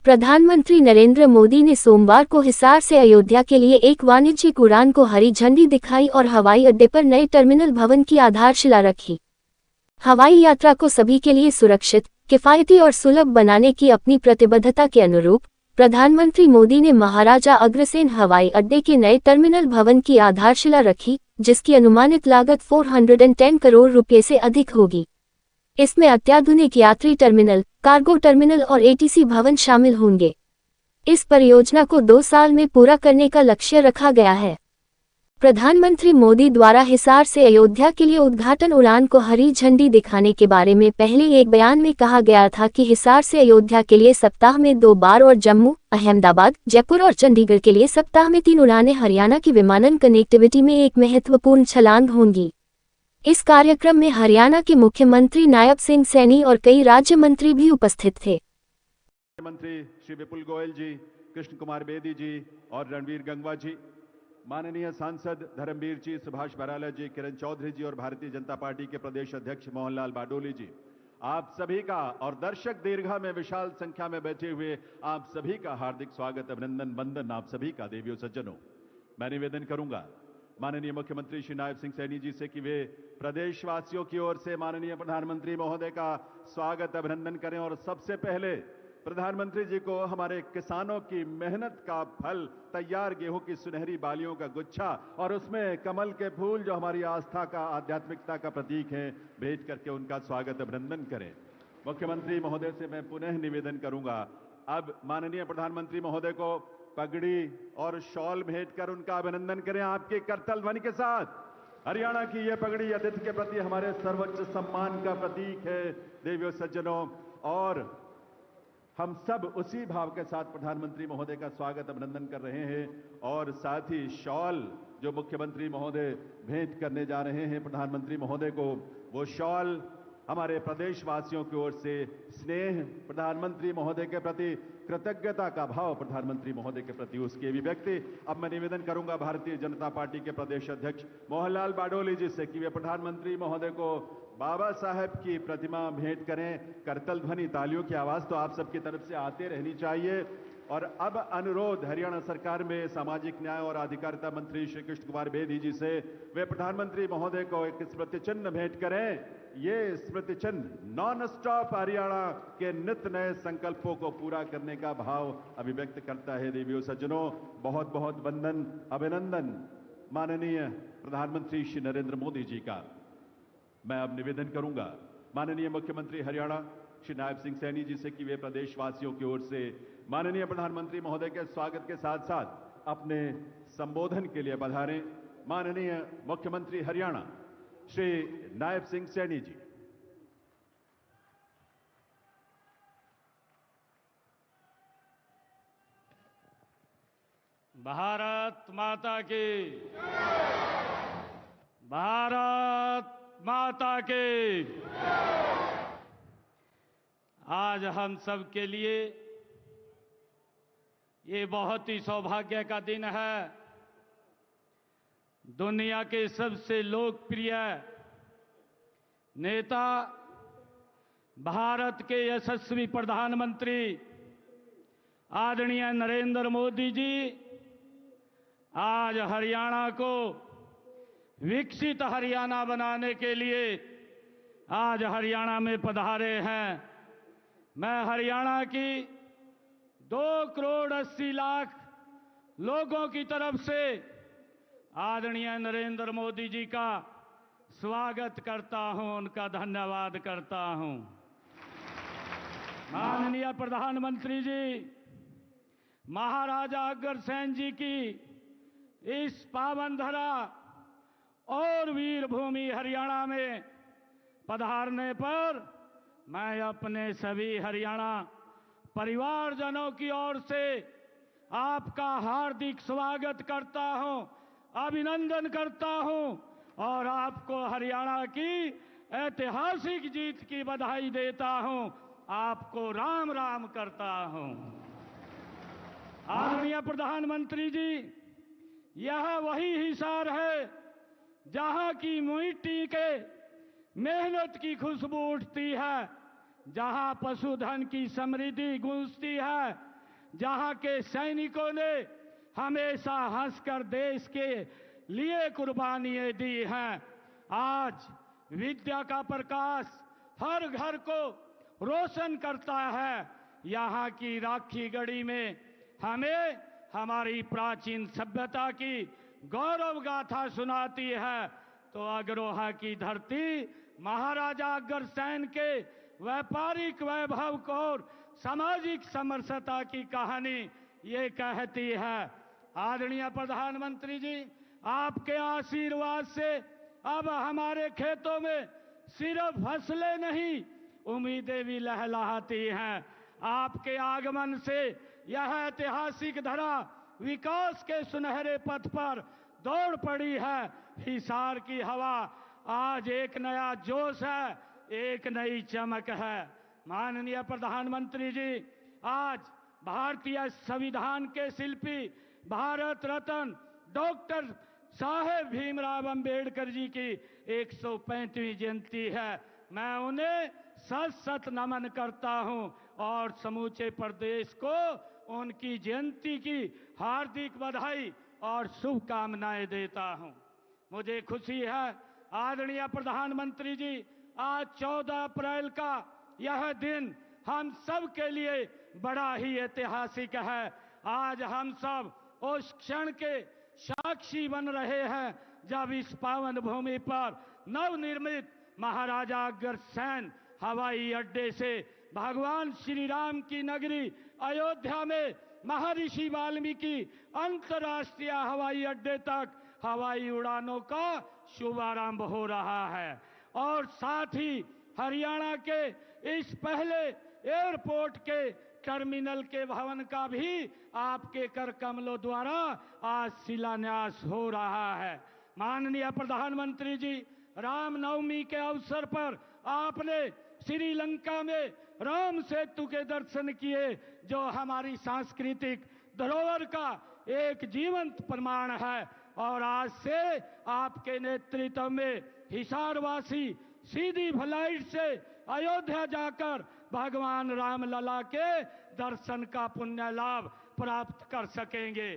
प्रधानमंत्री नरेंद्र मोदी ने सोमवार को हिसार से अयोध्या के लिए एक वाणिज्यिक उड़ान को हरी झंडी दिखाई और हवाई अड्डे पर नए टर्मिनल भवन की आधारशिला रखी। हवाई यात्रा को सभी के लिए सुरक्षित, किफायती और सुलभ बनाने की अपनी प्रतिबद्धता के अनुरूप प्रधानमंत्री मोदी ने महाराजा अग्रसेन हवाई अड्डे के नए टर्मिनल भवन की आधारशिला रखी, जिसकी अनुमानित लागत 410 करोड़ रुपये से अधिक होगी। इसमें अत्याधुनिक यात्री टर्मिनल, कार्गो टर्मिनल और एटीसी भवन शामिल होंगे। इस परियोजना को 2 साल में पूरा करने का लक्ष्य रखा गया है। प्रधानमंत्री मोदी द्वारा हिसार से अयोध्या के लिए उद्घाटन उड़ान को हरी झंडी दिखाने के बारे में पहले एक बयान में कहा गया था कि हिसार से अयोध्या के लिए सप्ताह में 2 बार और जम्मू, अहमदाबाद, जयपुर और चंडीगढ़ के लिए सप्ताह में 3 उड़ानें हरियाणा की विमानन कनेक्टिविटी में एक महत्वपूर्ण छलांग होंगी। इस कार्यक्रम में हरियाणा के मुख्यमंत्री नायब सिंह सैनी और कई राज्य मंत्री भी उपस्थित थे। मंत्री श्री विपुल गोयल जी, कृष्ण कुमार बेदी जी और रणवीर गंगवा जी, माननीय सांसद धर्मवीर जी, सुभाष बराला जी, किरण चौधरी जी और भारतीय जनता पार्टी के प्रदेश अध्यक्ष मोहनलाल बाडोली जी, आप सभी का और दर्शक दीर्घा में विशाल संख्या में बैठे हुए आप सभी का हार्दिक स्वागत, अभिनंदन, वंदन आप सभी का देवियों सज्जनों। मैं निवेदन करूंगा माननीय मुख्यमंत्री श्री नायब सिंह सैनी जी से कि वे प्रदेशवासियों की ओर से माननीय प्रधानमंत्री महोदय का स्वागत, अभिनंदन करें और सबसे पहले प्रधानमंत्री जी को हमारे किसानों की मेहनत का फल, तैयार गेहूं की सुनहरी बालियों का गुच्छा और उसमें कमल के फूल जो हमारी आस्था का, आध्यात्मिकता का प्रतीक है, भेंट करके उनका स्वागत, अभिनंदन करें। मुख्यमंत्री महोदय से मैं पुनः निवेदन करूंगा, अब माननीय प्रधानमंत्री महोदय को पगड़ी और शॉल भेंट कर उनका अभिनंदन करें आपके करतल ध्वनि के साथ। हरियाणा की यह पगड़ी अतिथि के प्रति हमारे सर्वोच्च सम्मान का प्रतीक है देवियों सज्जनों, और हम सब उसी भाव के साथ प्रधानमंत्री महोदय का स्वागत, अभिनंदन कर रहे हैं। और साथ ही शॉल जो मुख्यमंत्री महोदय भेंट करने जा रहे हैं प्रधानमंत्री महोदय को, वो शॉल हमारे प्रदेशवासियों की ओर से स्नेह, प्रधानमंत्री महोदय के प्रति कृतज्ञता का भाव, प्रधानमंत्री महोदय के प्रति उसकी अभिव्यक्ति। अब मैं निवेदन करूंगा भारतीय जनता पार्टी के प्रदेश अध्यक्ष मोहनलाल बाडोली जी से कि वे प्रधानमंत्री महोदय को बाबा साहेब की प्रतिमा भेंट करें। करतल ध्वनि, तालियों की आवाज तो आप सबकी तरफ से आते रहनी चाहिए। और अब अनुरोध हरियाणा सरकार में सामाजिक न्याय और अधिकारिता मंत्री श्री कृष्ण कुमार बेदी जी से, वे प्रधानमंत्री महोदय को एक स्मृति चिन्ह भेंट करें। ये स्मृति चिन्ह नॉन स्टॉप हरियाणा के नित्य नए संकल्पों को पूरा करने का भाव अभिव्यक्त करता है। देवियों सज्जनों, बहुत बहुत वंदन, अभिनंदन माननीय प्रधानमंत्री श्री नरेंद्र मोदी जी का। मैं अब निवेदन करूंगा माननीय मुख्यमंत्री हरियाणा श्री नायब सिंह सैनी जी से कि वे प्रदेशवासियों की ओर से माननीय प्रधानमंत्री महोदय के स्वागत के साथ साथ अपने संबोधन के लिए पधारें। माननीय मुख्यमंत्री हरियाणा श्री नायब सिंह सैनी जी। भारत माता की, भारत माता की। आज हम सब के लिए ये बहुत ही सौभाग्य का दिन है। दुनिया के सबसे लोकप्रिय नेता, भारत के यशस्वी प्रधानमंत्री आदरणीय नरेंद्र मोदी जी आज हरियाणा को विकसित हरियाणा बनाने के लिए आज हरियाणा में पधारे हैं। मैं हरियाणा की 2 करोड़ 80 लाख लोगों की तरफ से आदरणीय नरेंद्र मोदी जी का स्वागत करता हूं, उनका धन्यवाद करता हूं। माननीय प्रधानमंत्री जी, महाराजा अग्रसेन जी की इस पावन धरा और वीर भूमि हरियाणा में पधारने पर मैं अपने सभी हरियाणा परिवारजनों की ओर से आपका हार्दिक स्वागत करता हूं, अभिनंदन करता हूं और आपको हरियाणा की ऐतिहासिक जीत की बधाई देता हूं। आपको राम राम करता हूं। आदरणीय प्रधानमंत्री जी, यह वही हिसार है जहां की मिट्टी के मेहनत की खुशबू उठती है, जहां पशुधन की समृद्धि गूंजती है, जहां के सैनिकों ने हमेशा हंसकर देश के लिए कुर्बानियां दी हैं। आज विद्या का प्रकाश हर घर को रोशन करता है। यहाँ की राखी गढ़ी में हमें हमारी प्राचीन सभ्यता की गौरव गाथा सुनाती है। तो अग्रोहा की धरती महाराजा अग्रसेन के व्यापारिक वैभव को और सामाजिक समरसता की कहानी ये कहती है। आदरणीय प्रधानमंत्री जी, आपके आशीर्वाद से अब हमारे खेतों में सिर्फ फसलें नहीं, उम्मीदें भी लहलहाती हैं। आपके आगमन से यह ऐतिहासिक धरा विकास के सुनहरे पथ पर दौड़ पड़ी है। हिसार की हवा आज एक नया जोश है, एक नई चमक है। माननीय प्रधानमंत्री जी, आज भारतीय संविधान के शिल्पी भारत रत्न डॉक्टर साहेब भीमराव अंबेडकर जी की 135वीं जयंती है। मैं उन्हें सत सत नमन करता हूं और समूचे प्रदेश को उनकी जयंती की हार्दिक बधाई और शुभकामनाएं देता हूं। मुझे खुशी है आदरणीय प्रधानमंत्री जी, आज 14 अप्रैल का यह दिन हम सब के लिए बड़ा ही ऐतिहासिक है। आज हम सब उस क्षण के साक्षी बन रहे हैं जब इस पावन भूमि पर नवनिर्मित महाराजा अग्रसेन हवाई अड्डे से भगवान श्री राम की नगरी अयोध्या में महर्षि वाल्मीकि अंतर्राष्ट्रीय हवाई अड्डे तक हवाई उड़ानों का शुभारंभ हो रहा है। और साथ ही हरियाणा के इस पहले एयरपोर्ट के टर्मिनल के भवन का भी आपके कर कमलों द्वारा आज शिलान्यास हो रहा है। माननीय प्रधानमंत्री जी, रामनवमी के अवसर पर आपने श्रीलंका में राम सेतु के दर्शन किए, जो हमारी सांस्कृतिक धरोहर का एक जीवंत प्रमाण है। और आज से आपके नेतृत्व में हिसारवासी सीधी फ्लाइट से अयोध्या जाकर भगवान रामलला के दर्शन का पुण्य लाभ प्राप्त कर सकेंगे।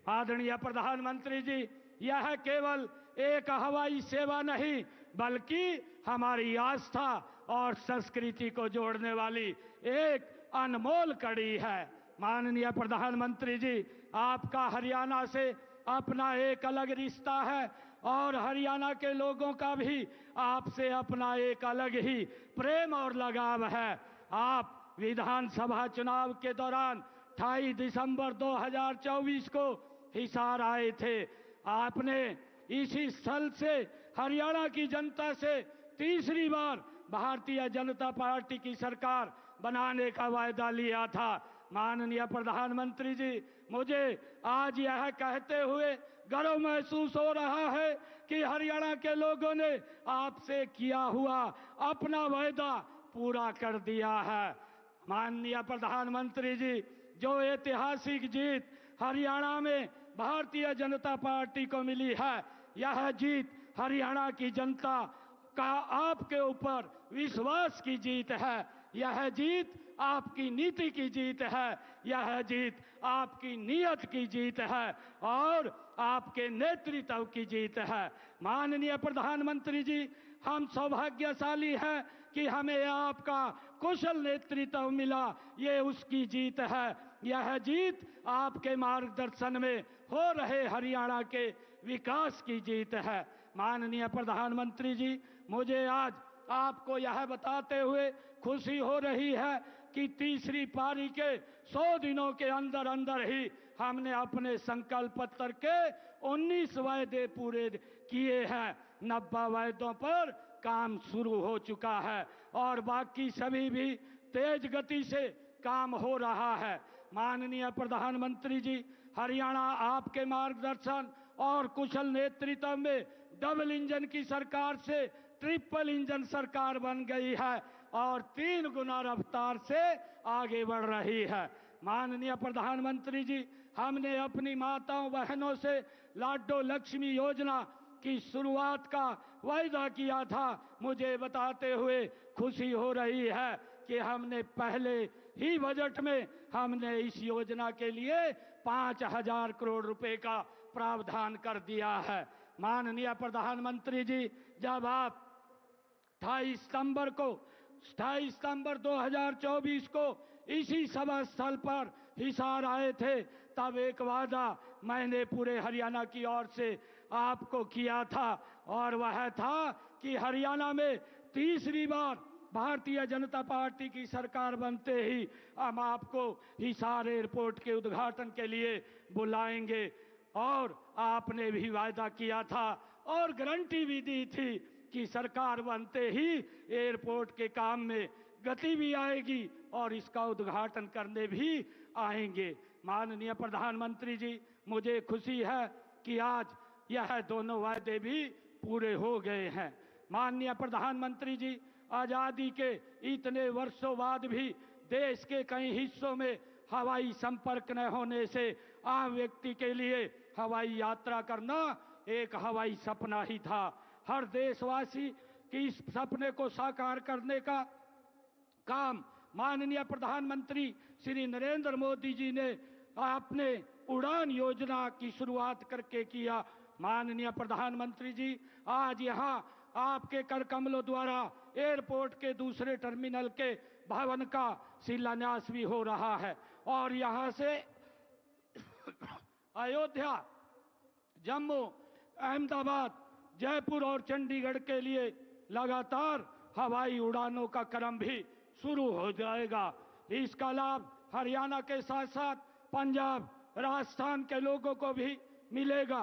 आदरणीय प्रधानमंत्री जी, यह केवल एक हवाई सेवा नहीं बल्कि हमारी आस्था और संस्कृति को जोड़ने वाली एक अनमोल कड़ी है। माननीय प्रधानमंत्री जी, आपका हरियाणा से अपना एक अलग रिश्ता है और हरियाणा के लोगों का भी आपसे अपना एक अलग ही प्रेम और लगाव है। आप विधानसभा चुनाव के दौरान 28 दिसंबर 2024 को हिसार आए थे। आपने इसी स्थल से हरियाणा की जनता से तीसरी बार भारतीय जनता पार्टी की सरकार बनाने का वायदा लिया था। माननीय प्रधानमंत्री जी, मुझे आज यह कहते हुए गर्व महसूस हो रहा है कि हरियाणा के लोगों ने आपसे किया हुआ अपना वायदा पूरा कर दिया है। माननीय प्रधानमंत्री जी, जो ऐतिहासिक जीत हरियाणा में भारतीय जनता पार्टी को मिली है, यह जीत हरियाणा की जनता का आपके ऊपर विश्वास की जीत है। यह जीत आपकी नीति की जीत है। यह जीत आपकी नीयत की जीत है और आपके नेतृत्व की जीत है। माननीय प्रधानमंत्री जी, हम सौभाग्यशाली हैं कि हमें आपका कुशल नेतृत्व मिला, ये उसकी जीत है। यह जीत आपके मार्गदर्शन में हो रहे हरियाणा के विकास की जीत है। माननीय प्रधानमंत्री जी, मुझे आज आपको यह बताते हुए खुशी हो रही है कि तीसरी पारी के 100 दिनों के अंदर अंदर ही हमने अपने संकल्प पत्र के 19 वायदे पूरे किए हैं। 90 वायदों पर काम शुरू हो चुका है और बाकी सभी भी तेज गति से काम हो रहा है। माननीय प्रधानमंत्री जी, हरियाणा आपके मार्गदर्शन और कुशल नेतृत्व में डबल इंजन की सरकार से ट्रिपल इंजन सरकार बन गई है और 3 गुना रफ्तार से आगे बढ़ रही है। माननीय प्रधानमंत्री जी, हमने अपनी माताओं बहनों से लाडो लक्ष्मी योजना की शुरुआत का वायदा किया था। मुझे बताते हुए खुशी हो रही है कि हमने पहले ही बजट में हमने इस योजना के लिए 5,000 करोड़ रुपए का प्रावधान कर दिया है। माननीय प्रधानमंत्री जी, जब आप 28 सितंबर 2024 को इसी सभा स्थल पर हिसार आए थे, तब एक वादा मैंने पूरे हरियाणा की ओर से आपको किया था, और वह था कि हरियाणा में तीसरी बार भारतीय जनता पार्टी की सरकार बनते ही हम आपको हिसार एयरपोर्ट के उद्घाटन के लिए बुलाएंगे। और आपने भी वायदा किया था और गारंटी भी दी थी कि सरकार बनते ही एयरपोर्ट के काम में गति भी आएगी और इसका उद्घाटन करने भी आएंगे। माननीय प्रधानमंत्री जी, मुझे खुशी है कि आज यह दोनों वायदे भी पूरे हो गए हैं। माननीय प्रधानमंत्री जी, आजादी के इतने वर्षों बाद भी देश के कई हिस्सों में हवाई संपर्क न होने से आम व्यक्ति के लिए हवाई यात्रा करना एक हवाई सपना ही था। हर देशवासी की इस सपने को साकार करने का काम माननीय प्रधानमंत्री श्री नरेंद्र मोदी जी ने अपने उड़ान योजना की शुरुआत करके किया। माननीय प्रधानमंत्री जी, आज यहाँ आपके कर कमलों द्वारा एयरपोर्ट के दूसरे टर्मिनल के भवन का शिलान्यास भी हो रहा है और यहाँ से अयोध्या, जम्मू, अहमदाबाद, जयपुर और चंडीगढ़ के लिए लगातार हवाई उड़ानों का क्रम भी शुरू हो जाएगा। इसका लाभ हरियाणा के साथ साथ पंजाब, राजस्थान के लोगों को भी मिलेगा।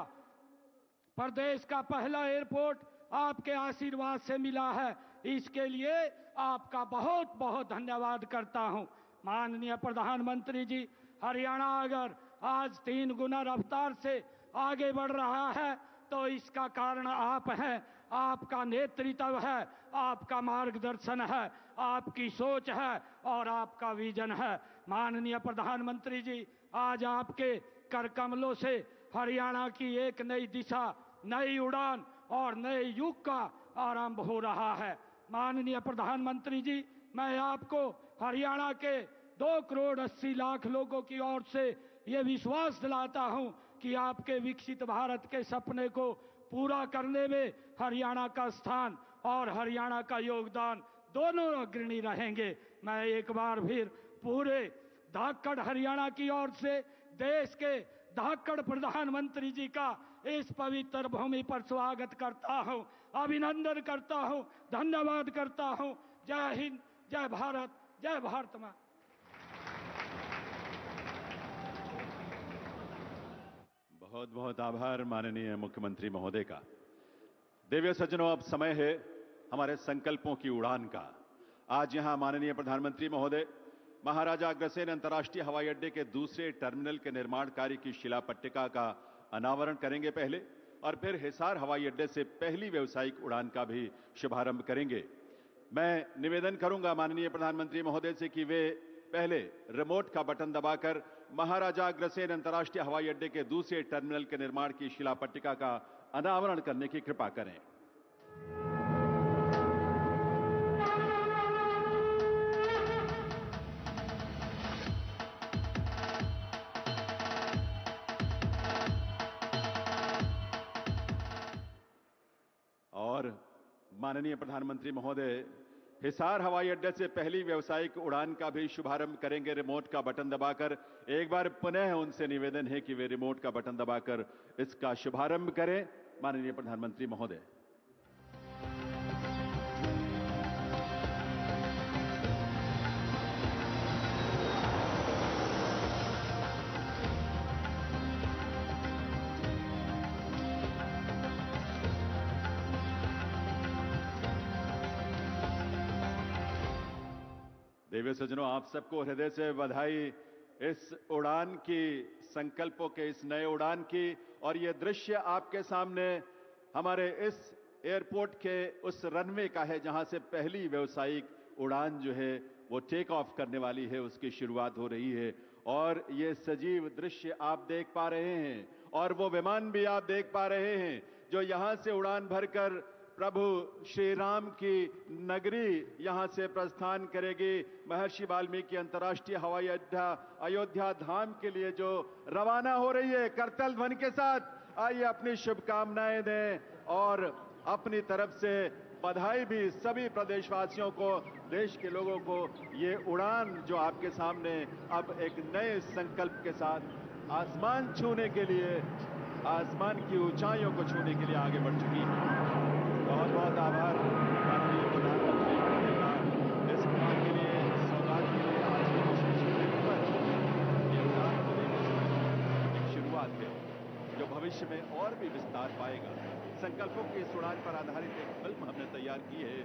प्रदेश का पहला एयरपोर्ट आपके आशीर्वाद से मिला है, इसके लिए आपका बहुत बहुत धन्यवाद करता हूं। माननीय प्रधानमंत्री जी, हरियाणा अगर आज 3 गुना रफ्तार से आगे बढ़ रहा है तो इसका कारण आप हैं, आपका नेतृत्व है, आपका मार्गदर्शन है, आपकी सोच है और आपका विजन है। माननीय प्रधानमंत्री जी, आज आपके कर कमलों से हरियाणा की एक नई दिशा, नई उड़ान और नए युग का आरंभ हो रहा है। माननीय प्रधानमंत्री जी, मैं आपको हरियाणा के 2 करोड़ 80 लाख लोगों की ओर से ये विश्वास दिलाता हूं कि आपके विकसित भारत के सपने को पूरा करने में हरियाणा का स्थान और हरियाणा का योगदान दोनों अग्रणी रहेंगे। मैं एक बार फिर पूरे धाकड़ हरियाणा की ओर से देश के धाकड़ प्रधानमंत्री जी का इस पवित्र भूमि पर स्वागत करता हूं, अभिनंदन करता हूं, धन्यवाद करता हूं। जय हिंद, जय भारत, जय भारत मां। बहुत बहुत आभार माननीय मुख्यमंत्री महोदय का। देवियों सज्जनों, अब समय है हमारे संकल्पों की उड़ान का। आज यहां माननीय प्रधानमंत्री महोदय महाराजा अग्रसेन अंतर्राष्ट्रीय हवाई अड्डे के दूसरे टर्मिनल के निर्माण कार्य की शिला पट्टिका का अनावरण करेंगे पहले, और फिर हिसार हवाई अड्डे से पहली व्यावसायिक उड़ान का भी शुभारंभ करेंगे। मैं निवेदन करूंगा माननीय प्रधानमंत्री महोदय से कि वे पहले रिमोट का बटन दबाकर महाराजा अग्रसेन अंतर्राष्ट्रीय हवाई अड्डे के दूसरे टर्मिनल के निर्माण की शिला पट्टिका का अनावरण करने की कृपा करें। और माननीय प्रधानमंत्री महोदय हिसार हवाई अड्डे से पहली व्यावसायिक उड़ान का भी शुभारंभ करेंगे रिमोट का बटन दबाकर। एक बार पुनः उनसे निवेदन है कि वे रिमोट का बटन दबाकर इसका शुभारंभ करें। माननीय प्रधानमंत्री महोदय। देवियों सज्जनों, आप सबको हृदय से बधाई इस उड़ान की, संकल्पों के इस नए उड़ान की। और ये दृश्य आपके सामने हमारे इस एयरपोर्ट के उस रनवे का है जहां से पहली व्यावसायिक उड़ान जो है वो टेक ऑफ करने वाली है, उसकी शुरुआत हो रही है। और ये सजीव दृश्य आप देख पा रहे हैं और वो विमान भी आप देख पा रहे हैं जो यहां से उड़ान भरकर प्रभु श्री राम की नगरी यहां से प्रस्थान करेगी। महर्षि वाल्मीकि अंतर्राष्ट्रीय हवाई अड्डा अयोध्या धाम के लिए जो रवाना हो रही है करतल ध्वनि के साथ, आइए अपनी शुभकामनाएं दें और अपनी तरफ से बधाई भी सभी प्रदेशवासियों को, देश के लोगों को। ये उड़ान जो आपके सामने अब एक नए संकल्प के साथ आसमान छूने के लिए, आसमान की ऊंचाइयों को छूने के लिए आगे बढ़ चुकी है। बहुत बहुत आभार माननीय प्रधानमंत्री महोदय का इस उड़ान के लिए, इस सौगात के लिए। आज के विशेष दिन पर ये उड़ान को लेकर एक शुरुआत है जो भविष्य में और भी विस्तार पाएगा। संकल्पों की इस उड़ान पर आधारित एक फिल्म हमने तैयार की है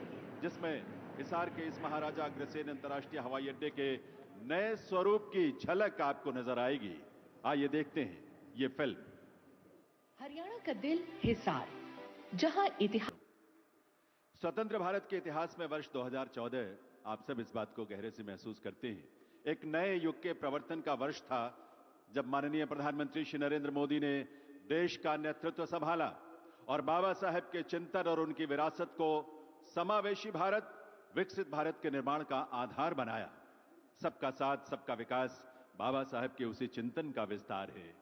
जिसमें हिसार के इस महाराजा अग्रसेन अंतर्राष्ट्रीय हवाई अड्डे के नए स्वरूप की झलक आपको नजर आएगी। आइए देखते हैं ये फिल्म। हरियाणा का दिल हिसार, जहां इतिहास। स्वतंत्र भारत के इतिहास में वर्ष 2014 आप सब इस बात को गहरे से महसूस करते हैं, एक नए युग के प्रवर्तन का वर्ष था जब माननीय प्रधानमंत्री श्री नरेंद्र मोदी ने देश का नेतृत्व संभाला और बाबा साहेब के चिंतन और उनकी विरासत को समावेशी भारत, विकसित भारत के निर्माण का आधार बनाया। सबका साथ, सबका विकास बाबा साहेब के उसी चिंतन का विस्तार है।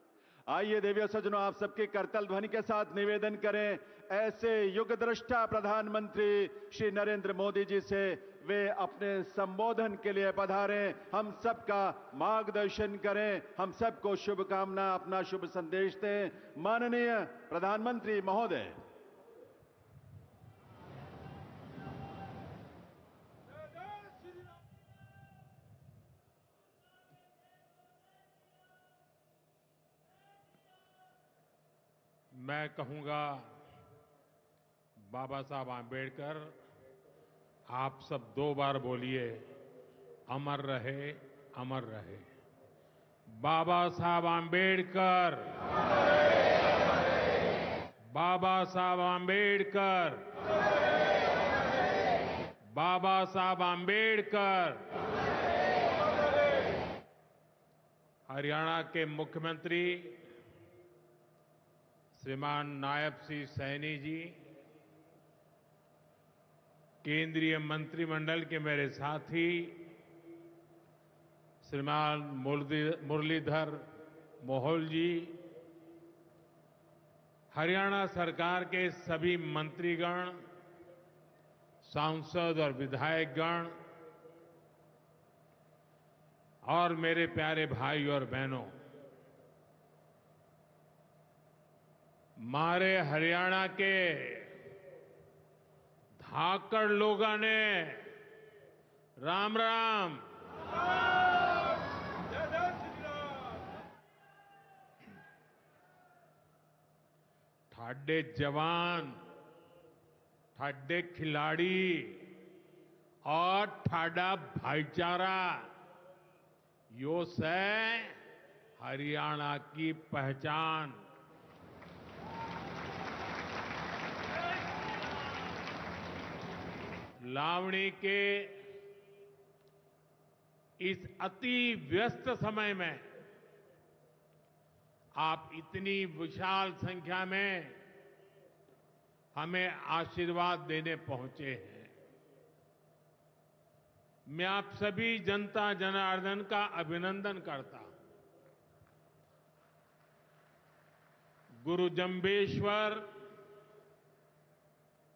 आइए देवियों सज्जनों, आप सबके करतल ध्वनि के साथ निवेदन करें ऐसे युग दृष्टा प्रधानमंत्री श्री नरेंद्र मोदी जी से वे अपने संबोधन के लिए पधारें, हम सबका मार्गदर्शन करें, हम सबको शुभकामना, अपना शुभ संदेश दें। माननीय प्रधानमंत्री महोदय। मैं कहूंगा, बाबा साहब आंबेडकर, आप सब 2 बार बोलिए, अमर रहे, अमर रहे। बाबा साहब आंबेडकर, बाबा साहब आंबेडकर, बाबा साहब आंबेडकर। हरियाणा के मुख्यमंत्री श्रीमान नायब सिंह सैनी जी, केंद्रीय मंत्रिमंडल के मेरे साथी श्रीमान मुरलीधर मोहोल जी, हरियाणा सरकार के सभी मंत्रीगण, सांसद और विधायकगण और मेरे प्यारे भाई और बहनों, मारे हरियाणा के धाकड़ लोगों ने राम राम। ठाडे जवान, ठाडे खिलाड़ी और ठाडा भाईचारा, यो से हरियाणा की पहचान। लावणी के इस अति व्यस्त समय में आप इतनी विशाल संख्या में हमें आशीर्वाद देने पहुंचे हैं। मैं आप सभी जनता जनार्दन का अभिनंदन करता हूं। गुरु जंबेश्वर,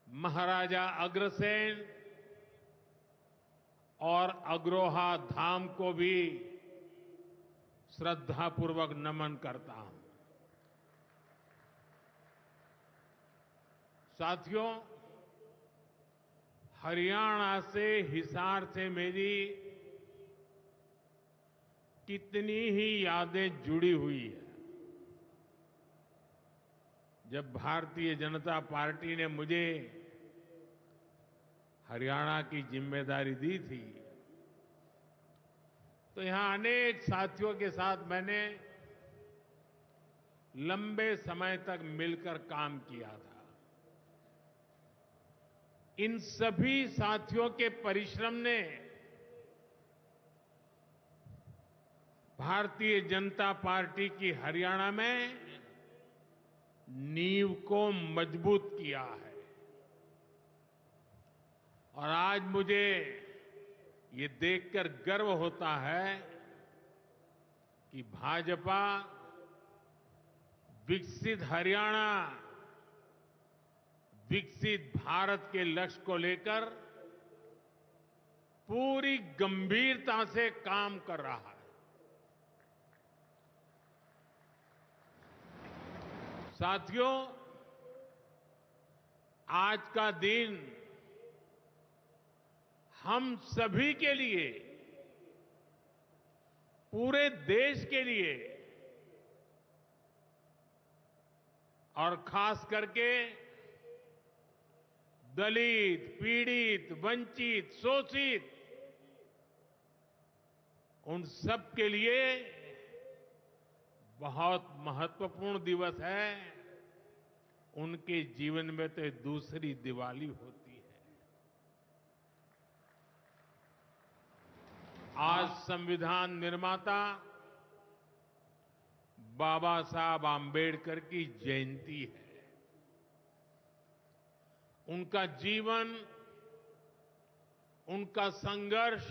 महाराजा अग्रसेन और अग्रोहा धाम को भी श्रद्धापूर्वक नमन करता हूं। साथियों, हरियाणा से, हिसार से मेरी कितनी ही यादें जुड़ी हुई है। जब भारतीय जनता पार्टी ने मुझे हरियाणा की जिम्मेदारी दी थी, तो यहां अनेक साथियों के साथ मैंने लंबे समय तक मिलकर काम किया था। इन सभी साथियों के परिश्रम ने भारतीय जनता पार्टी की हरियाणा में नींव को मजबूत किया है। और आज मुझे ये देखकर गर्व होता है कि भाजपा विकसित हरियाणा, विकसित भारत के लक्ष्य को लेकर पूरी गंभीरता से काम कर रहा है। साथियों, आज का दिन हम सभी के लिए, पूरे देश के लिए और खास करके दलित, पीड़ित, वंचित, शोषित, उन सब के लिए बहुत महत्वपूर्ण दिवस है। उनके जीवन में तो दूसरी दिवाली होती है। आज संविधान निर्माता बाबा साहब आंबेडकर की जयंती है। उनका जीवन, उनका संघर्ष,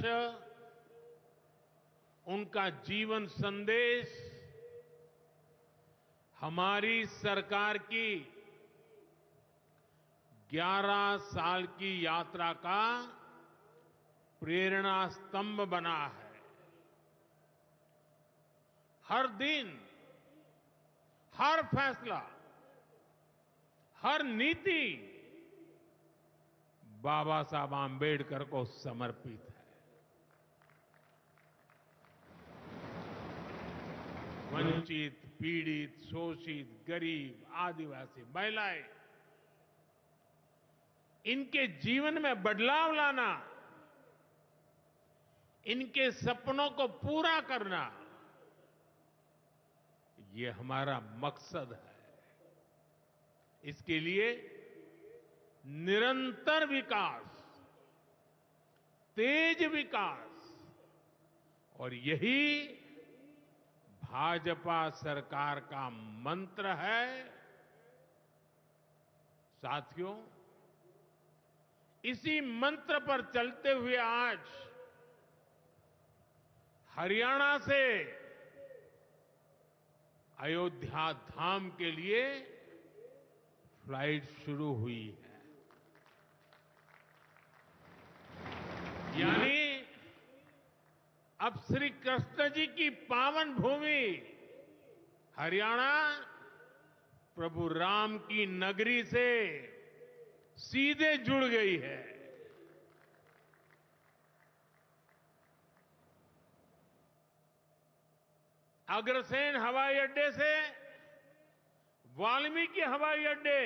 उनका जीवन संदेश हमारी सरकार की 11 साल की यात्रा का प्रेरणा स्तंभ बना है। हर दिन, हर फैसला, हर नीति बाबा साहब आंबेडकर को समर्पित है। वंचित, पीड़ित, शोषित, गरीब, आदिवासी, महिलाएं, इनके जीवन में बदलाव लाना, इनके सपनों को पूरा करना, ये हमारा मकसद है। इसके लिए निरंतर विकास, तेज विकास, और यही भाजपा सरकार का मंत्र है। साथियों, इसी मंत्र पर चलते हुए आज हरियाणा से अयोध्या धाम के लिए फ्लाइट शुरू हुई है। यानी अब श्री कृष्ण जी की पावन भूमि हरियाणा प्रभु राम की नगरी से सीधे जुड़ गई है। अग्रसेन हवाई अड्डे से वाल्मीकि हवाई अड्डे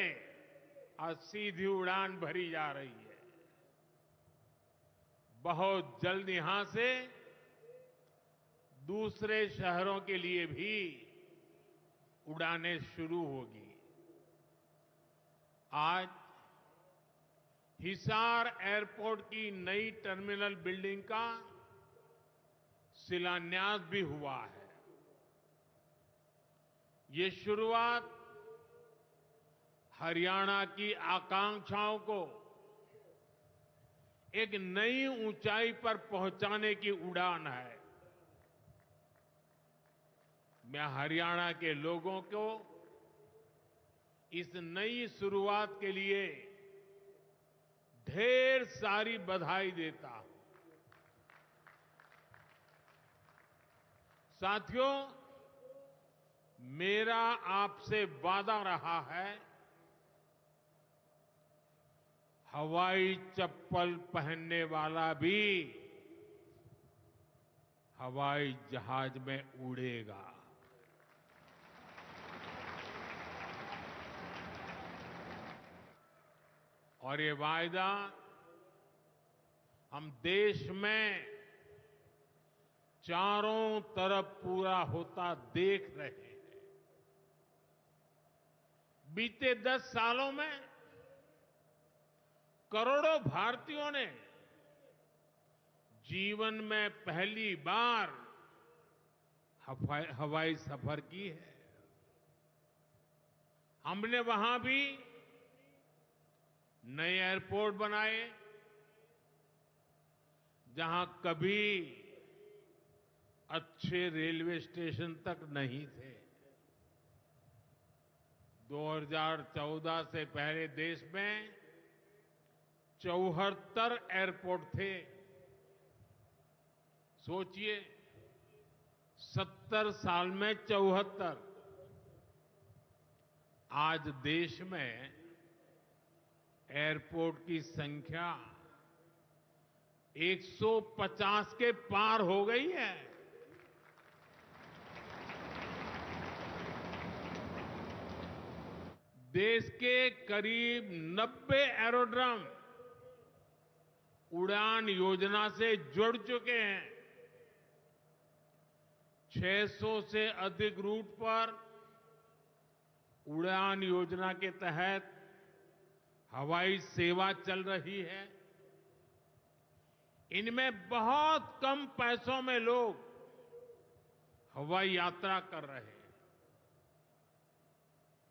आज सीधी उड़ान भरी जा रही है। बहुत जल्द यहां से दूसरे शहरों के लिए भी उड़ानें शुरू होगी। आज हिसार एयरपोर्ट की नई टर्मिनल बिल्डिंग का शिलान्यास भी हुआ है। ये शुरुआत हरियाणा की आकांक्षाओं को एक नई ऊंचाई पर पहुंचाने की उड़ान है। मैं हरियाणा के लोगों को इस नई शुरुआत के लिए ढेर सारी बधाई देता हूं। साथियों, मेरा आपसे वादा रहा है, हवाई चप्पल पहनने वाला भी हवाई जहाज में उड़ेगा। और ये वायदा हम देश में चारों तरफ पूरा होता देख रहे हैं। बीते 10 सालों में करोड़ों भारतीयों ने जीवन में पहली बार हवाई सफर की है। हमने वहां भी नए एयरपोर्ट बनाए, जहां कभी अच्छे रेलवे स्टेशन तक नहीं थे। 2014 से पहले देश में 74 एयरपोर्ट थे। सोचिए, 70 साल में 74। आज देश में एयरपोर्ट की संख्या 150 के पार हो गई है। देश के करीब 90 एरोड्रम उड़ान योजना से जुड़ चुके हैं। 600 से अधिक रूट पर उड़ान योजना के तहत हवाई सेवा चल रही है। इनमें बहुत कम पैसों में लोग हवाई यात्रा कर रहे हैं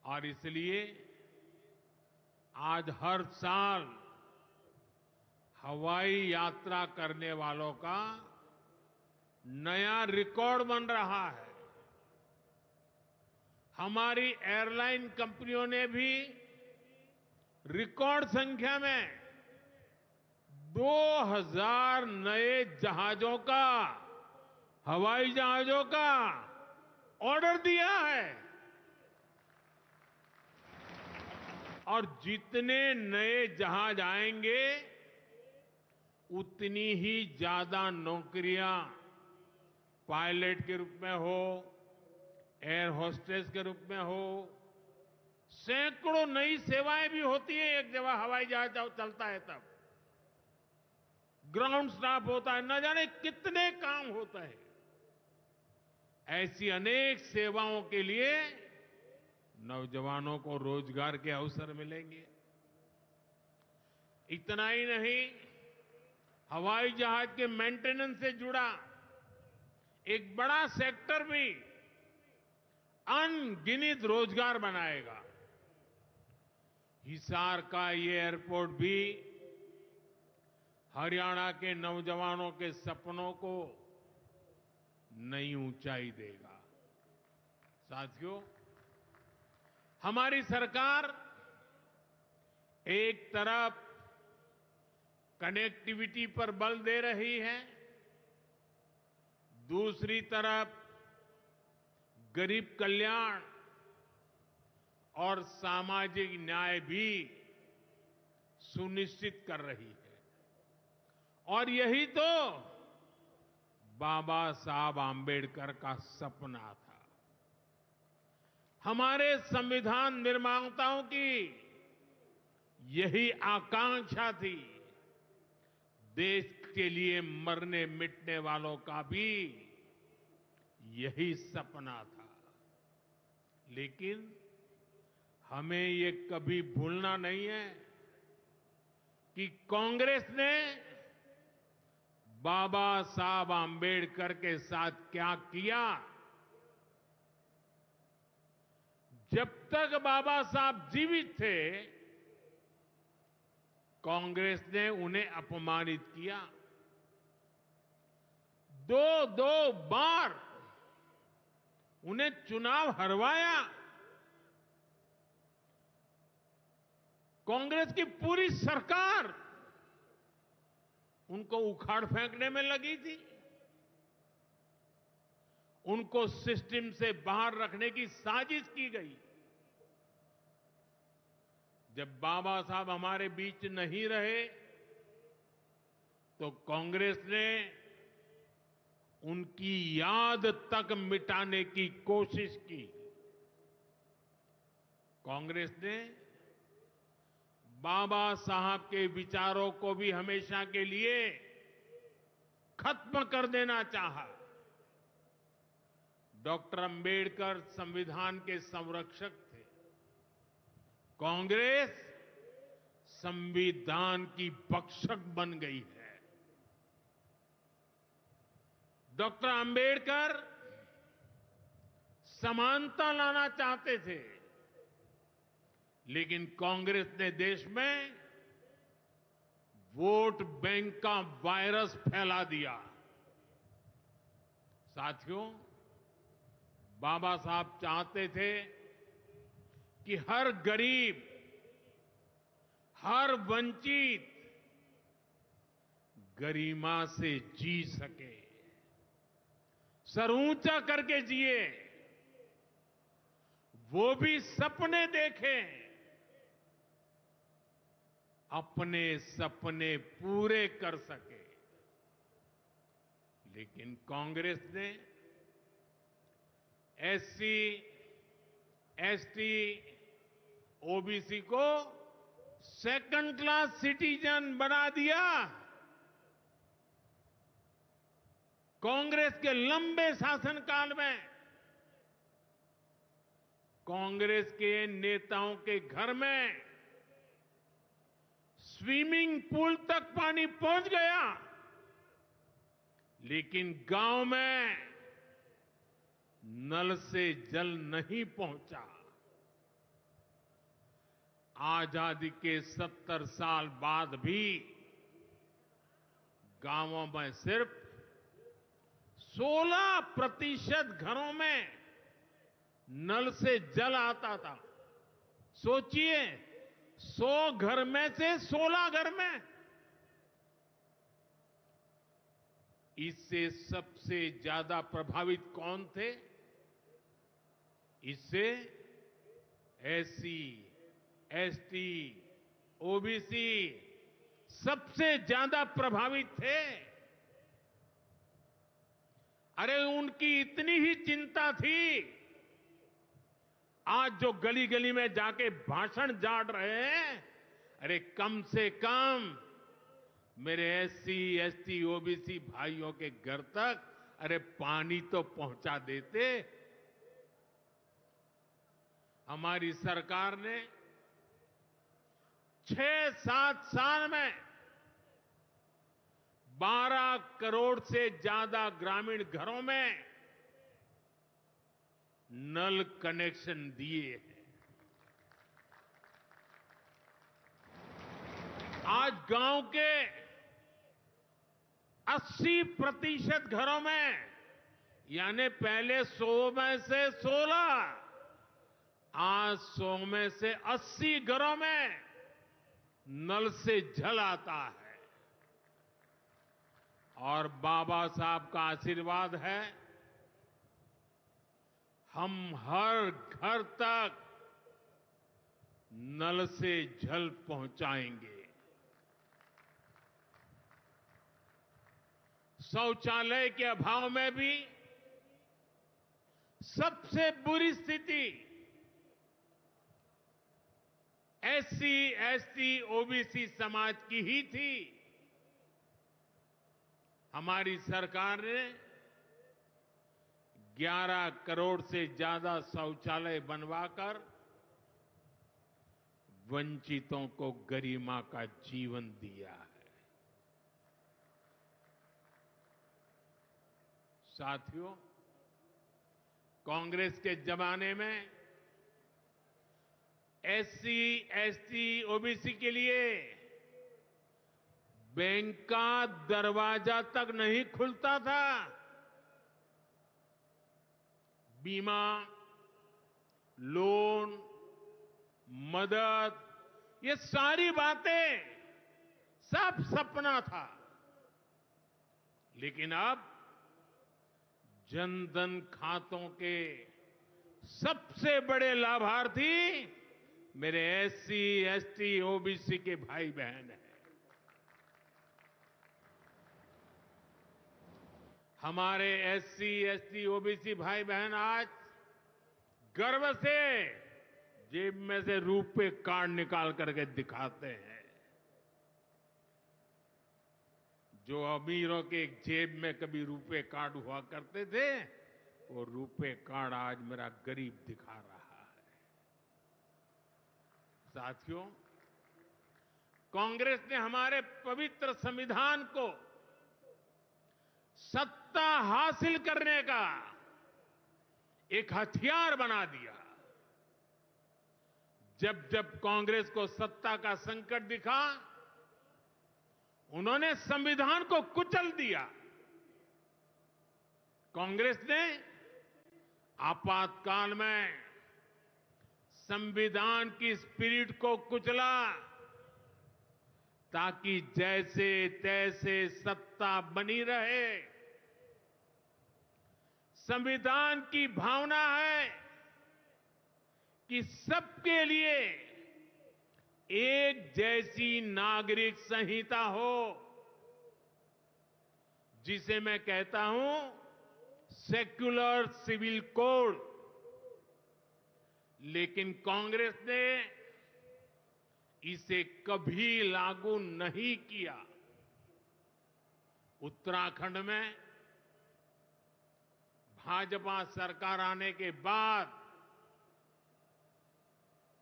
और इसलिए आज हर साल हवाई यात्रा करने वालों का नया रिकॉर्ड बन रहा है। हमारी एयरलाइन कंपनियों ने भी रिकॉर्ड संख्या में 2000 नए जहाजों का, हवाई जहाजों का ऑर्डर दिया है। और जितने नए जहाज आएंगे उतनी ही ज्यादा नौकरियां पायलट के रूप में हो, एयर होस्टेस के रूप में हो, सैकड़ों नई सेवाएं भी होती है। एक जगह हवाई जहाज चलता है तब ग्राउंड स्टाफ होता है, न जाने कितने काम होते हैं। ऐसी अनेक सेवाओं के लिए नौजवानों को रोजगार के अवसर मिलेंगे। इतना ही नहीं, हवाई जहाज के मेंटेनेंस से जुड़ा एक बड़ा सेक्टर भी अनगिनत रोजगार बनाएगा। हिसार का ये एयरपोर्ट भी हरियाणा के नौजवानों के सपनों को नई ऊंचाई देगा। साथियों, हमारी सरकार एक तरफ कनेक्टिविटी पर बल दे रही है, दूसरी तरफ गरीब कल्याण और सामाजिक न्याय भी सुनिश्चित कर रही है। और यही तो बाबा साहब आंबेडकर का सपना था। हमारे संविधान निर्माताओं की यही आकांक्षा थी। देश के लिए मरने मिटने वालों का भी यही सपना था। लेकिन हमें ये कभी भूलना नहीं है कि कांग्रेस ने बाबा साहब आंबेडकर के साथ क्या किया। जब तक बाबा साहब जीवित थे, कांग्रेस ने उन्हें अपमानित किया। दो बार उन्हें चुनाव हरवाया। कांग्रेस की पूरी सरकार उनको उखाड़ फेंकने में लगी थी। उनको सिस्टम से बाहर रखने की साजिश की गई। जब बाबा साहब हमारे बीच नहीं रहे तो कांग्रेस ने उनकी याद तक मिटाने की कोशिश की। कांग्रेस ने बाबा साहब के विचारों को भी हमेशा के लिए खत्म कर देना चाहा। डॉक्टर अंबेडकर संविधान के संरक्षक थे। कांग्रेस संविधान की भक्षक बन गई है। डॉक्टर अंबेडकर समानता लाना चाहते थे, लेकिन कांग्रेस ने देश में वोट बैंक का वायरस फैला दिया। साथियों, बाबा साहब चाहते थे कि हर गरीब, हर वंचित गरिमा से जी सके, सर ऊंचा करके जिए, वो भी सपने देखें, अपने सपने पूरे कर सके। लेकिन कांग्रेस ने एससी, एसटी, ओबीसी को सेकंड क्लास सिटीजन बना दिया। कांग्रेस के लंबे शासनकाल में कांग्रेस के नेताओं के घर में स्विमिंग पूल तक पानी पहुंच गया, लेकिन गांव में नल से जल नहीं पहुंचा। आजादी के 70 साल बाद भी गांवों में सिर्फ 16% घरों में नल से जल आता था। सोचिए, 100 घर में से 16 घर में। इससे सबसे ज्यादा प्रभावित कौन थे? इससे एससी, एसटी, ओबीसी सबसे ज्यादा प्रभावित थे। अरे उनकी इतनी ही चिंता थी, आज जो गली गली में जाके भाषण झाड़ रहे हैं, अरे कम से कम मेरे एससी, एसटी, ओबीसी भाइयों के घर तक अरे पानी तो पहुंचा देते। हमारी सरकार ने 6-7 साल में 12 करोड़ से ज्यादा ग्रामीण घरों में नल कनेक्शन दिए हैं। आज गांव के 80% घरों में, यानी पहले 100 में से 16, आज 100 में से 80 घरों में नल से जल आता है। और बाबा साहब का आशीर्वाद है, हम हर घर तक नल से जल पहुंचाएंगे। शौचालय के अभाव में भी सबसे बुरी स्थिति एससी, एसटी, ओबीसी समाज की ही थी। हमारी सरकार ने 11 करोड़ से ज्यादा शौचालय बनवाकर वंचितों को गरिमा का जीवन दिया है। साथियों, कांग्रेस के जमाने में एससी, एसटी, ओबीसी के लिए बैंक का दरवाजा तक नहीं खुलता था। बीमा, लोन, मदद, ये सारी बातें सब सपना था। लेकिन अब जनधन खातों के सबसे बड़े लाभार्थी मेरे एससी, एसटी, ओबीसी के भाई बहन हैं। हमारे एससी, एसटी, ओबीसी भाई बहन आज गर्व से जेब में से रुपए कार्ड निकाल करके दिखाते हैं। जो अमीरों के जेब में कभी रुपए कार्ड हुआ करते थे, वो रुपए कार्ड आज मेरा गरीब दिखा रहा है। साथियों, कांग्रेस ने हमारे पवित्र संविधान को सत्ता हासिल करने का एक हथियार बना दिया। जब जब कांग्रेस को सत्ता का संकट दिखा, उन्होंने संविधान को कुचल दिया। कांग्रेस ने आपातकाल में संविधान की स्पिरिट को कुचला ताकि जैसे तैसे सत्ता बनी रहे। संविधान की भावना है कि सबके लिए एक जैसी नागरिक संहिता हो, जिसे मैं कहता हूं सेक्युलर सिविल कोड। लेकिन कांग्रेस ने इसे कभी लागू नहीं किया। उत्तराखंड में भाजपा सरकार आने के बाद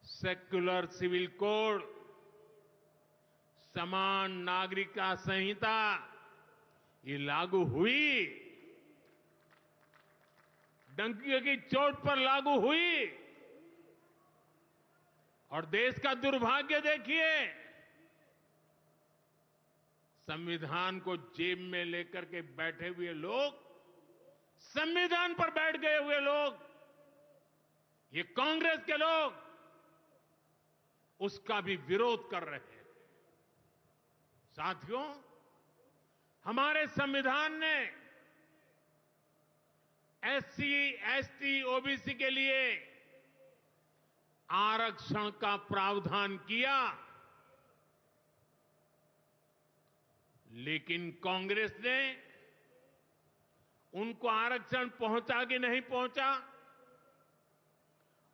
सेक्युलर सिविल कोड, समान नागरिकता संहिता ये लागू हुई, डंकी की चोट पर लागू हुई। और देश का दुर्भाग्य देखिए, संविधान को जेब में लेकर के बैठे हुए लोग, संविधान पर बैठ गए हुए लोग, ये कांग्रेस के लोग उसका भी विरोध कर रहे हैं। साथियों, हमारे संविधान ने एससी, एसटी, ओबीसी के लिए आरक्षण का प्रावधान किया, लेकिन कांग्रेस ने उनको आरक्षण पहुंचा कि नहीं पहुंचा,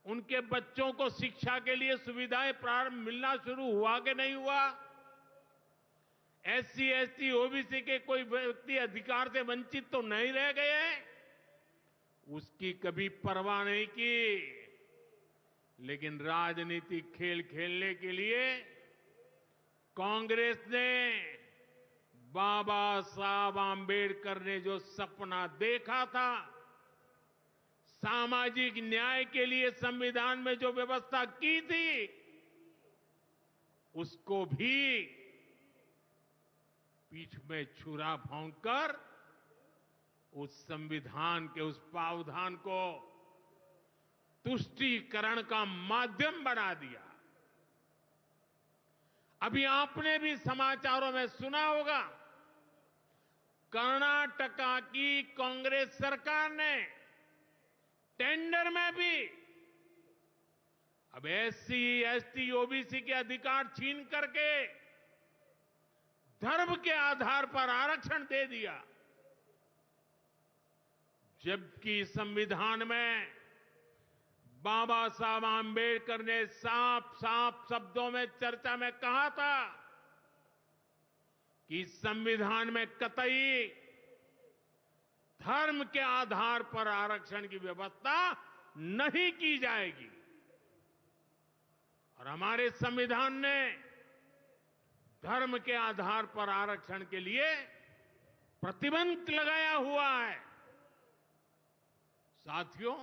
उनके बच्चों को शिक्षा के लिए सुविधाएं प्रारंभ मिलना शुरू हुआ कि नहीं हुआ, एससी, एसटी, ओबीसी के कोई व्यक्ति अधिकार से वंचित तो नहीं रह गए, उसकी कभी परवाह नहीं की। लेकिन राजनीतिक खेल खेलने के लिए कांग्रेस ने बाबा साहब आंबेडकर ने जो सपना देखा था, सामाजिक न्याय के लिए संविधान में जो व्यवस्था की थी, उसको भी पीठ में छुरा भोंककर उस संविधान के उस प्रावधान को तुष्टीकरण का माध्यम बना दिया। अभी आपने भी समाचारों में सुना होगा, कर्नाटका की कांग्रेस सरकार ने टेंडर में भी अब एससी, एसटी, ओबीसी के अधिकार छीन करके धर्म के आधार पर आरक्षण दे दिया। जबकि संविधान में बाबा साहब आंबेडकर ने साफ साफ शब्दों में चर्चा में कहा था कि संविधान में कतई धर्म के आधार पर आरक्षण की व्यवस्था नहीं की जाएगी। और हमारे संविधान ने धर्म के आधार पर आरक्षण के लिए प्रतिबंध लगाया हुआ है। साथियों,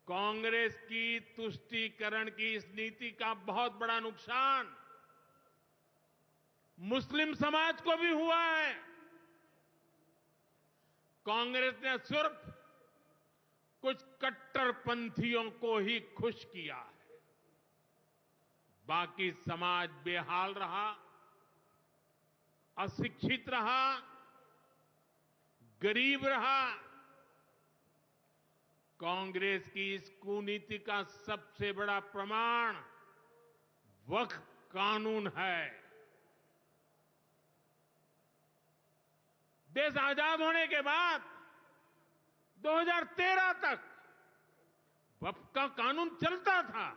कांग्रेस की तुष्टीकरण की इस नीति का बहुत बड़ा नुकसान मुस्लिम समाज को भी हुआ है। कांग्रेस ने सिर्फ कुछ कट्टरपंथियों को ही खुश किया है, बाकी समाज बेहाल रहा, अशिक्षित रहा, गरीब रहा। कांग्रेस की इस कुनीति का सबसे बड़ा प्रमाण वक्फ कानून है। देश आजाद होने के बाद 2013 तक वक्फ का कानून चलता था,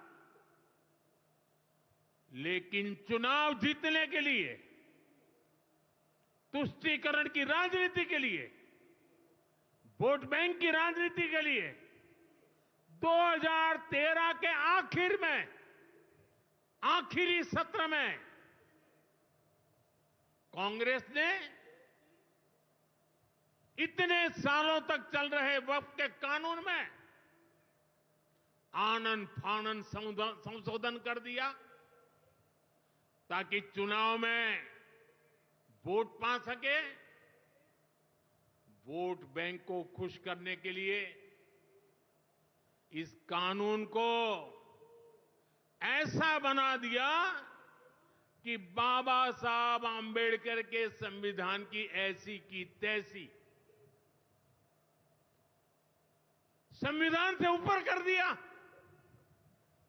लेकिन चुनाव जीतने के लिए, तुष्टीकरण की राजनीति के लिए, वोट बैंक की राजनीति के लिए 2013 के आखिर में, आखिरी सत्र में कांग्रेस ने इतने सालों तक चल रहे वक्फ के कानून में आनन फानन संशोधन कर दिया ताकि चुनाव में वोट पा सके, वोट बैंक को खुश करने के लिए इस कानून को ऐसा बना दिया कि बाबा साहब आंबेडकर के संविधान की ऐसी की तैसी संविधान से ऊपर कर दिया।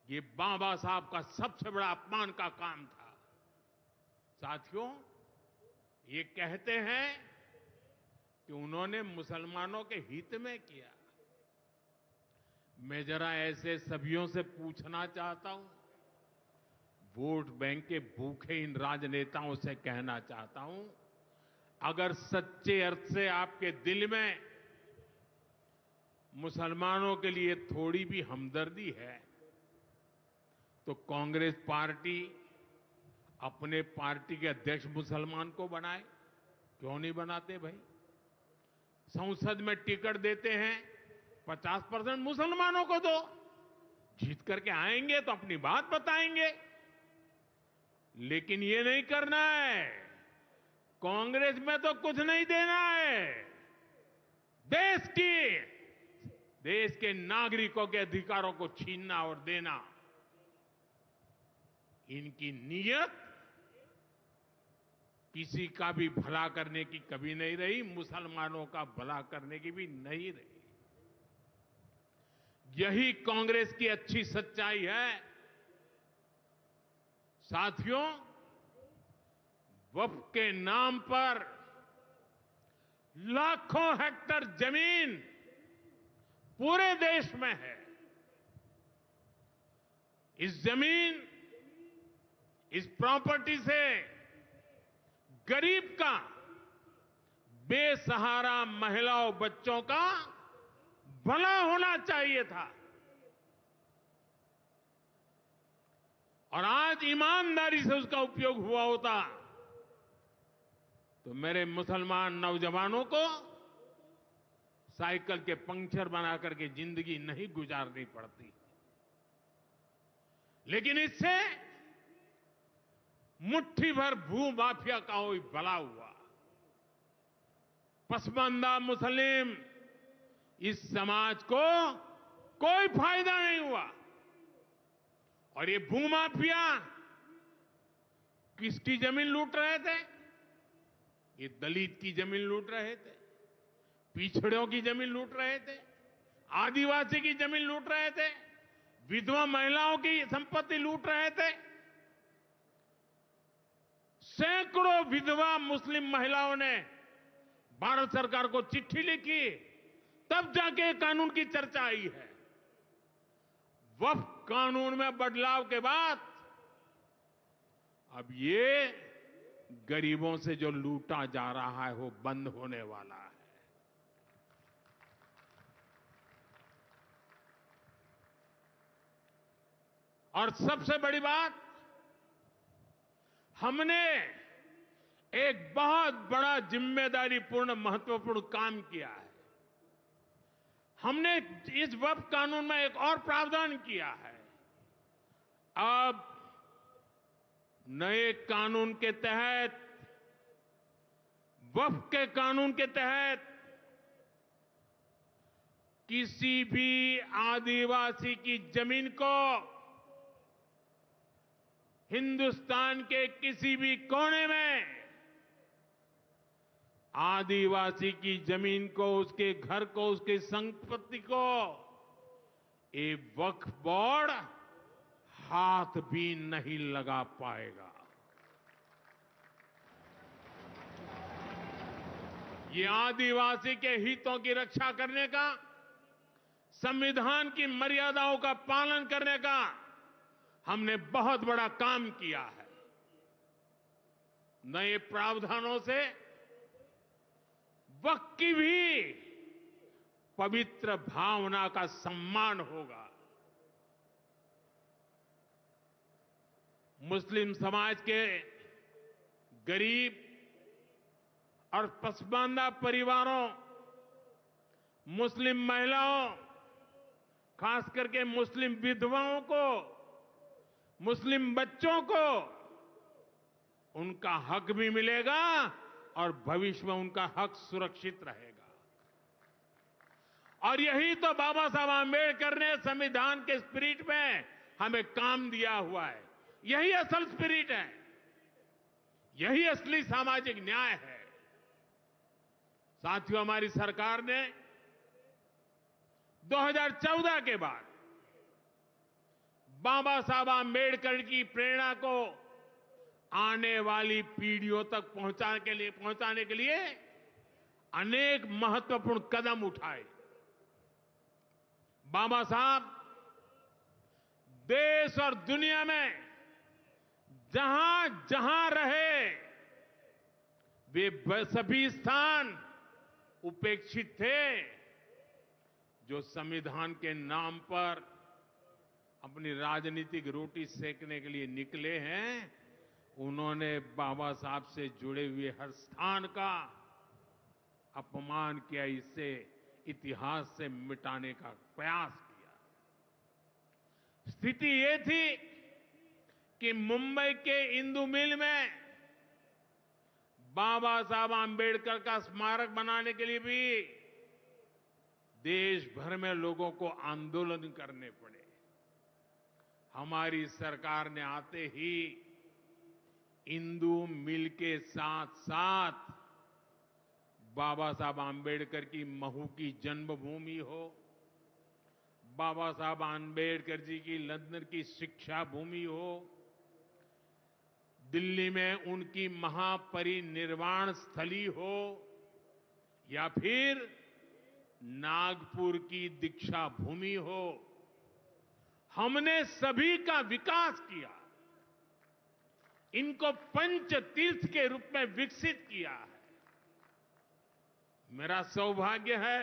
ये बाबा साहब का सबसे बड़ा अपमान का काम था। साथियों, ये कहते हैं कि उन्होंने मुसलमानों के हित में किया। मैं जरा ऐसे सभियों से पूछना चाहता हूं, वोट बैंक के भूखे इन राजनेताओं से कहना चाहता हूं, अगर सच्चे अर्थ से आपके दिल में मुसलमानों के लिए थोड़ी भी हमदर्दी है, तो कांग्रेस पार्टी अपने पार्टी के अध्यक्ष मुसलमान को बनाए। क्यों नहीं बनाते भाई? संसद में टिकट देते हैं, 50% मुसलमानों को दो। जीत करके आएंगे तो अपनी बात बताएंगे, लेकिन ये नहीं करना है। कांग्रेस में तो कुछ नहीं देना है। देश के नागरिकों के अधिकारों को छीनना और देना, इनकी नीयत किसी का भी भला करने की कभी नहीं रही, मुसलमानों का भला करने की भी नहीं रही। यही कांग्रेस की अच्छी सच्चाई है। साथियों, वक्फ के नाम पर लाखों हेक्टेयर जमीन पूरे देश में है। इस जमीन, इस प्रॉपर्टी से गरीब का, बेसहारा महिलाओं बच्चों का भला होना चाहिए था। और आज ईमानदारी से उसका उपयोग हुआ होता तो मेरे मुसलमान नौजवानों को साइकिल के पंक्चर बना करके जिंदगी नहीं गुजारनी पड़ती। लेकिन इससे मुट्ठी भर भू माफिया का कोई भला हुआ। पसमानदा मुस्लिम इस समाज को कोई फायदा नहीं हुआ। और ये भूमाफिया किसकी जमीन लूट रहे थे? ये दलित की जमीन लूट रहे थे, पिछड़ों की जमीन लूट रहे थे, आदिवासी की जमीन लूट रहे थे, विधवा महिलाओं की संपत्ति लूट रहे थे। सैकड़ों विधवा मुस्लिम महिलाओं ने भारत सरकार को चिट्ठी लिखी, तब जाके कानून की चर्चा आई है। वक्फ कानून में बदलाव के बाद अब ये गरीबों से जो लूटा जा रहा है वो बंद होने वाला है। और सबसे बड़ी बात, हमने एक बहुत बड़ा जिम्मेदारीपूर्ण महत्वपूर्ण काम किया है। हमने इस वक्फ कानून में एक और प्रावधान किया है। अब नए कानून के तहत, वक्फ के कानून के तहत, किसी भी आदिवासी की जमीन को हिंदुस्तान के किसी भी कोने में आदिवासी की जमीन को, उसके घर को, उसकी संपत्ति को ये वक्फ बोर्ड हाथ भी नहीं लगा पाएगा। ये आदिवासी के हितों की रक्षा करने का, संविधान की मर्यादाओं का पालन करने का हमने बहुत बड़ा काम किया है। नए प्रावधानों से वक्फ की भी पवित्र भावना का सम्मान होगा। मुस्लिम समाज के गरीब और पसमानदा परिवारों, मुस्लिम महिलाओं, खास करके मुस्लिम विधवाओं को, मुस्लिम बच्चों को उनका हक भी मिलेगा और भविष्य में उनका हक सुरक्षित रहेगा। और यही तो बाबा साहब आंबेडकर ने संविधान के स्पिरिट में हमें काम दिया हुआ है। यही असल स्पिरिट है, यही असली सामाजिक न्याय है। साथियों, हमारी सरकार ने 2014 के बाद बाबा साहब आंबेडकर की प्रेरणा को आने वाली पीढ़ियों तक पहुंचाने के लिए अनेक महत्वपूर्ण कदम उठाए। बाबा साहब देश और दुनिया में जहां जहां रहे, वे सभी स्थान उपेक्षित थे। जो संविधान के नाम पर अपनी राजनीतिक रोटी सेकने के लिए निकले हैं, उन्होंने बाबा साहब से जुड़े हुए हर स्थान का अपमान किया, इसे इतिहास से मिटाने का प्रयास किया। स्थिति ये थी कि मुंबई के इंदु मिल में बाबा साहब आंबेडकर का स्मारक बनाने के लिए भी देश भर में लोगों को आंदोलन करने पड़े। हमारी सरकार ने आते ही इंदु मिल के साथ साथ बाबा साहब आंबेडकर की महू की जन्मभूमि हो, बाबा साहब आंबेडकर जी की लंदन की शिक्षा भूमि हो, दिल्ली में उनकी महापरिनिर्वाण स्थली हो, या फिर नागपुर की दीक्षा भूमि हो, हमने सभी का विकास किया। इनको पंच तीर्थ के रूप में विकसित किया है। मेरा सौभाग्य है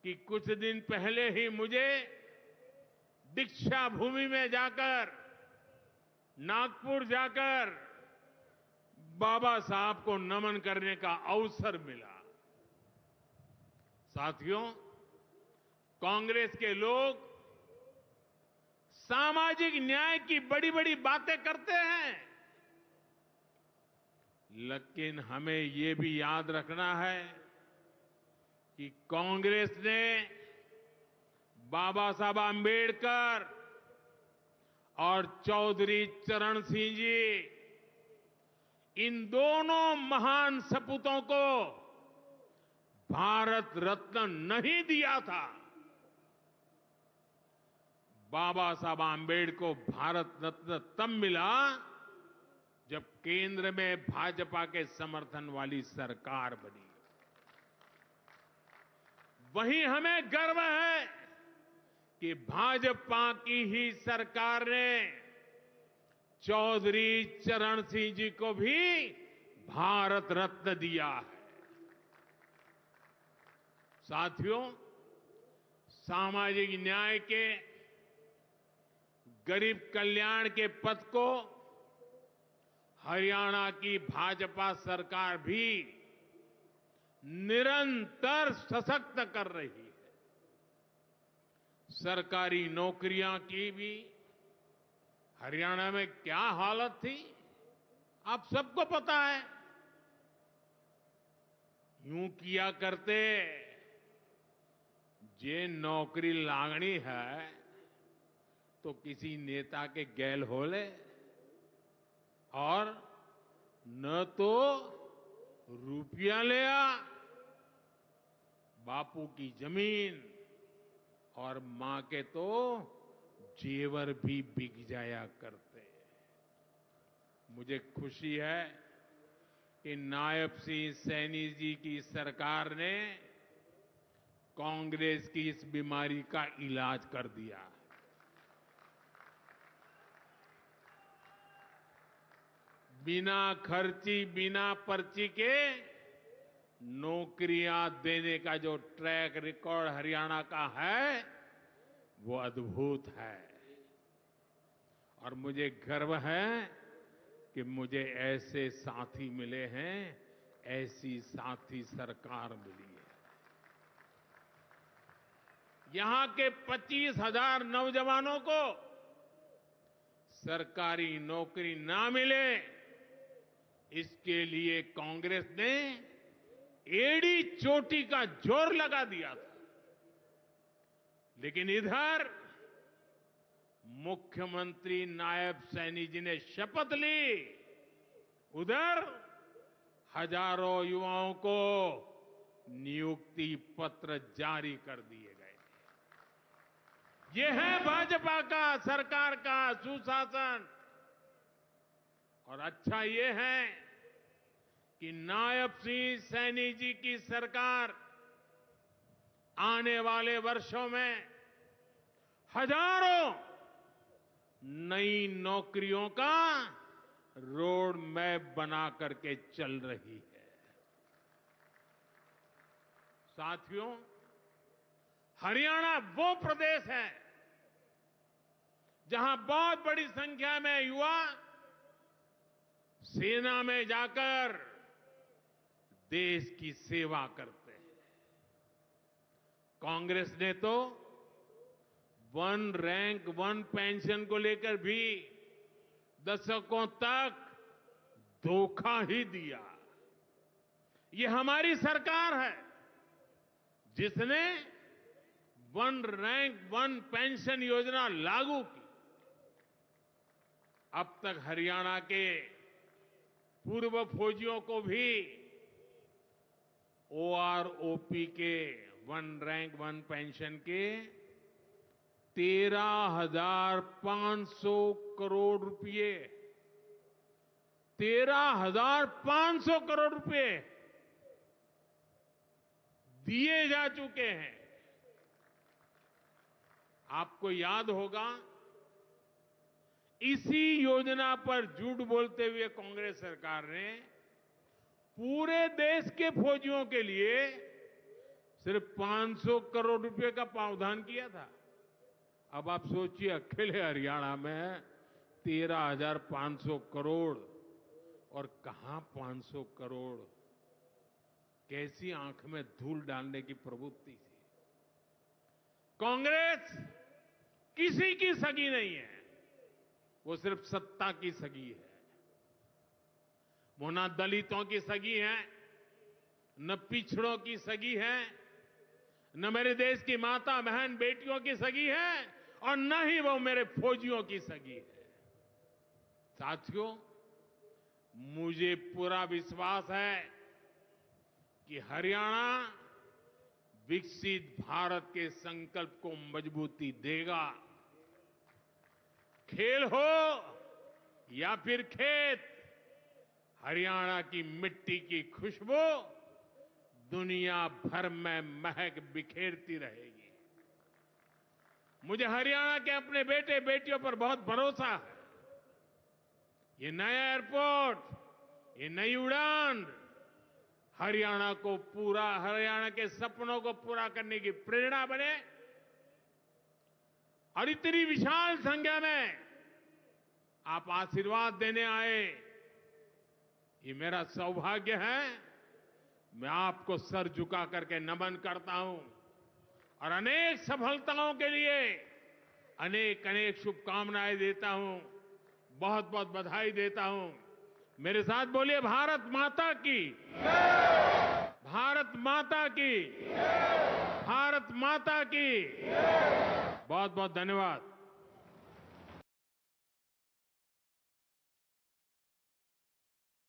कि कुछ दिन पहले ही मुझे दीक्षा भूमि में जाकर, नागपुर जाकर बाबा साहब को नमन करने का अवसर मिला। साथियों, कांग्रेस के लोग सामाजिक न्याय की बड़ी बड़ी बातें करते हैं, लेकिन हमें ये भी याद रखना है कि कांग्रेस ने बाबा साहब आंबेडकर और चौधरी चरण सिंह जी, इन दोनों महान सपूतों को भारत रत्न नहीं दिया था। बाबा साहब आंबेडकर को भारत रत्न तब मिला जब केंद्र में भाजपा के समर्थन वाली सरकार बनी। वहीं हमें गर्व है कि भाजपा की ही सरकार ने चौधरी चरण सिंह जी को भी भारत रत्न दिया है। साथियों, सामाजिक न्याय के, गरीब कल्याण के पथ को हरियाणा की भाजपा सरकार भी निरंतर सशक्त कर रही है। सरकारी नौकरियां की भी हरियाणा में क्या हालत थी, आप सबको पता है। यूं किया करते, जे नौकरी लागणी है तो किसी नेता के गैल हो ले, और न तो रुपया ले आ, बापू की जमीन और मां के तो जेवर भी बिक जाया करते। मुझे खुशी है कि नायब सिंह सैनी जी की सरकार ने कांग्रेस की इस बीमारी का इलाज कर दिया। बिना खर्ची, बिना पर्ची के नौकरियां देने का जो ट्रैक रिकॉर्ड हरियाणा का है, वो अद्भुत है। और मुझे गर्व है कि मुझे ऐसे साथी मिले हैं, ऐसी साथी सरकार मिली है। यहां के 25,000 नौजवानों को सरकारी नौकरी ना मिले, इसके लिए कांग्रेस ने एड़ी चोटी का जोर लगा दिया था। लेकिन इधर मुख्यमंत्री नायब सैनी जी ने शपथ ली, उधर हजारों युवाओं को नियुक्ति पत्र जारी कर दिए गए। यह है भाजपा का, सरकार का सुशासन। और अच्छा ये है कि नायब सिंह सैनी जी की सरकार आने वाले वर्षों में हजारों नई नौकरियों का रोड मैप बना करके चल रही है। साथियों, हरियाणा वो प्रदेश है जहां बहुत बड़ी संख्या में युवा सेना में जाकर देश की सेवा करते हैं। कांग्रेस ने तो वन रैंक वन पेंशन को लेकर भी दशकों तक धोखा ही दिया। ये हमारी सरकार है जिसने वन रैंक वन पेंशन योजना लागू की। अब तक हरियाणा के पूर्व फौजियों को भी ओआरओपी के वन रैंक वन पेंशन के 13,500 करोड़ रुपए 13,500 करोड़ रुपए दिए जा चुके हैं। आपको याद होगा, इसी योजना पर झूठ बोलते हुए कांग्रेस सरकार ने पूरे देश के फौजियों के लिए सिर्फ 500 करोड़ रुपए का प्रावधान किया था। अब आप सोचिए, अकेले हरियाणा में 13,500 करोड़, और कहां 500 करोड़, कैसी आंख में धूल डालने की प्रवृत्ति थी। कांग्रेस किसी की सगी नहीं है, वो सिर्फ सत्ता की सगी है। वो ना दलितों की सगी है, न पिछड़ों की सगी है, न मेरे देश की माता बहन बेटियों की सगी है, और न ही वो मेरे फौजियों की सगी है। साथियों, मुझे पूरा विश्वास है कि हरियाणा विकसित भारत के संकल्प को मजबूती देगा। खेल हो या फिर खेत, हरियाणा की मिट्टी की खुशबू दुनिया भर में महक बिखेरती रहेगी। मुझे हरियाणा के अपने बेटे बेटियों पर बहुत भरोसा है। ये नया एयरपोर्ट, ये नई उड़ान हरियाणा के सपनों को पूरा करने की प्रेरणा बने। और इतनी विशाल संख्या में आप आशीर्वाद देने आए, ये मेरा सौभाग्य है। मैं आपको सर झुका करके नमन करता हूं और अनेक सफलताओं के लिए अनेक अनेक शुभकामनाएं देता हूं, बहुत बहुत बधाई देता हूं। मेरे साथ बोलिए, भारत माता की, भारत माता की, भारत माता की। बहुत बहुत धन्यवाद।